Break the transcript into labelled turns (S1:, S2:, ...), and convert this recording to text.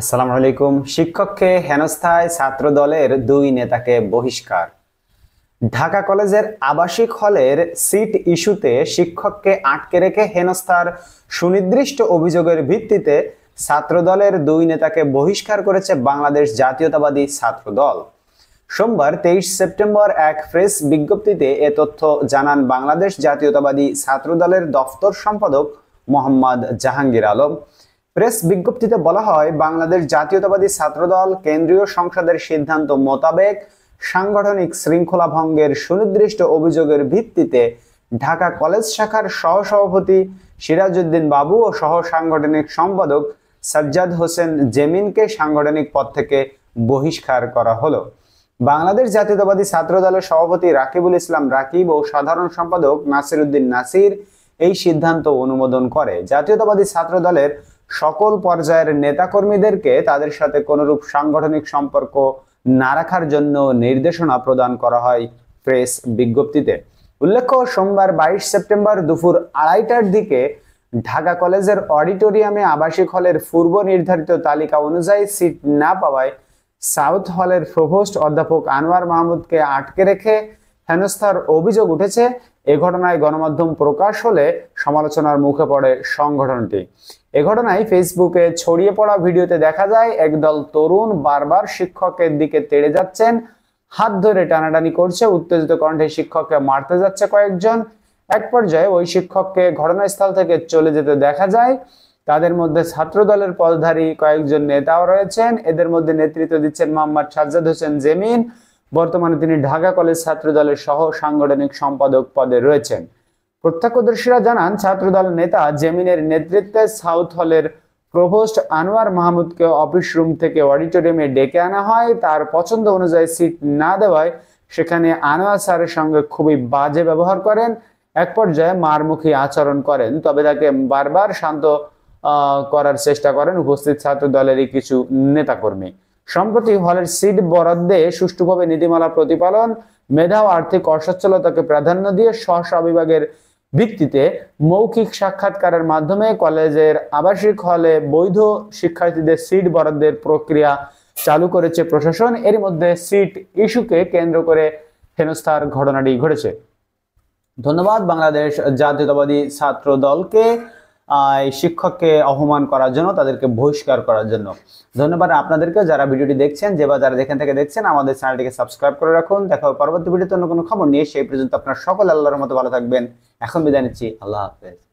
S1: আসসালামু আলাইকুম। শিক্ষককে হেনস্থায় ছাত্র দলের দুই নেতাকে বহিষ্কার। ঢাকা কলেজের আবাসিক হলের সিট ইস্যুতে শিক্ষককে আটকে রেখে হেনস্থার সুনির্দিষ্ট অভিযোগের ভিত্তিতে ছাত্র দলের দুই নেতাকে বহিষ্কার করেছে বাংলাদেশ জাতীয়তাবাদী ছাত্র দল। সোমবার 23 সেপ্টেম্বর এক প্রেস বিজ্ঞপ্তিতে এ তথ্য জানান বাংলাদেশ জাতীয়তাবাদী ছাত্র দলের দফতর সম্পাদক মোহাম্মদ জাহাঙ্গীর আলম। প্রেস বিজ্ঞপ্তিতে বলা হয়, বাংলাদেশ জাতীয়তাবাদী ছাত্রদল কেন্দ্রীয় সংসদের সিদ্ধান্ত মোতাবেক সাংগঠনিক শৃঙ্খলা ভঙ্গের সুনির্দিষ্ট অভিযোগের ভিত্তিতে ঢাকা কলেজ শাখার সহসভাপতি সিরাজউদ্দিন বাবু ও সহ সাংগঠনিক সম্পাদক সাজ্জাদ হোসেন জেমিনকে সাংগঠনিক পদ থেকে বহিষ্কার করা হলো। বাংলাদেশ জাতীয়তাবাদী ছাত্রদলের সভাপতি রাকিবুল ইসলাম রাকিব ও সাধারণ সম্পাদক নাসির উদ্দিন নাসির এই সিদ্ধান্ত অনুমোদন করে। জাতীয়তাবাদী ছাত্রদলের সকল পর্যায়ের নেতাকর্মীদেরকে তাদের সাথে কোনরূপ সাংগঠনিক সম্পর্ক না রাখার জন্য নির্দেশনা প্রদান করা হয় প্রেস বিজ্ঞপ্তিতে। উল্লেখ্য, সোমবার 22 সেপ্টেম্বর দুপুর 2:30টার দিকে ঢাকা কলেজের অডিটোরিয়ামে আবাসিক হলের পূর্ব নির্ধারিত তালিকা অনুযায়ী সিট না পাওয়ায় সাউথ হলের প্রভোস্ট অধ্যাপক আনোয়ার মাহমুদকে আটকে রেখে হেনস্থার অভিযোগ উঠেছে। এ ঘটনায় গণমাধ্যম প্রকাশ হলে সমালোচনার মুখে পড়ে সংগঠনটি। এ ঘটনায় ফেসবুকে ছড়িয়ে পড়া ভিডিওতে দেখা যায় একদল তরুণ বারবার শিক্ষকের দিকে তেড়ে যাচ্ছেন, হাত ধরে টানাটানি করছে, উত্তেজিত কণ্ঠে শিক্ষককে মারতে যাচ্ছে কয়েকজন। এক পর্যায়ে ওই শিক্ষককে ঘটনাস্থল থেকে চলে যেতে দেখা যায়। তাদের মধ্যে ছাত্র দলের পদধারী কয়েকজন নেতাও রয়েছেন। এদের মধ্যে নেতৃত্ব দিচ্ছেন মোহাম্মদ সাজ্জাদ হোসেন জেমিন। বর্তমানে তিনি ঢাকা কলেজ ছাত্র দলের সহ সাংগঠনিক সম্পাদক পদে রয়েছেন। প্রত্যক্ষদর্শীরা জানান, ছাত্রদল নেতা জেমিনের নেতৃত্বে সাউথ হলের প্রভোস্ট আনোয়ার মাহমুদকে অফিস রুম থেকে অডিটোরিয়ামে ডেকে আনা হয়। তার পছন্দ অনুযায়ী সিট না দেওয়ায় সেখানে আনোয়ার স্যারের সঙ্গে খুবই বাজে ব্যবহার করেন। এক পর্যায়ে মারমুখী আচরণ করেন, তবে তাকে বারবার শান্ত করার চেষ্টা করেন উপস্থিত ছাত্র দলেরই কিছু নেতাকর্মী। সম্প্রতি হলের সিট বরাদ্দে সুষ্ঠুভাবে নীতিমালা প্রতিপালন, মেধা ও আর্থিক অসচ্ছলতাকে প্রাধান্য দিয়ে স্ব বিভাগের ভিত্তিতে মৌখিক সাক্ষাৎকারের মাধ্যমে কলেজের আবাসিক হলে বৈধ শিক্ষার্থীদের সিট বরাদ্দের প্রক্রিয়া চালু করেছে প্রশাসন। এর মধ্যে সিট ইস্যুকে কেন্দ্র করে হেনস্থার ঘটনাটি ঘটেছে। ধন্যবাদ বাংলাদেশ জাতীয়তাবাদী ছাত্র দলকে শিক্ষককে অপমান করার জন্য, তাদেরকে বহিষ্কার করার জন্য। ধন্যবাদ আপনাদেরকে যারা ভিডিওটি দেখছেন, যারা যেখান থেকে দেখছেন আমাদের চ্যানেলটিকে সাবস্ক্রাইব করে রাখুন। দেখা হবে পরবর্তী ভিডিওতে অন্য কোনো খবর নিয়ে। সেই পর্যন্ত আপনারা সকলে আল্লাহর মতো ভালো থাকবেন। এখন বিদায় নিচ্ছি। আল্লাহ হাফেজ।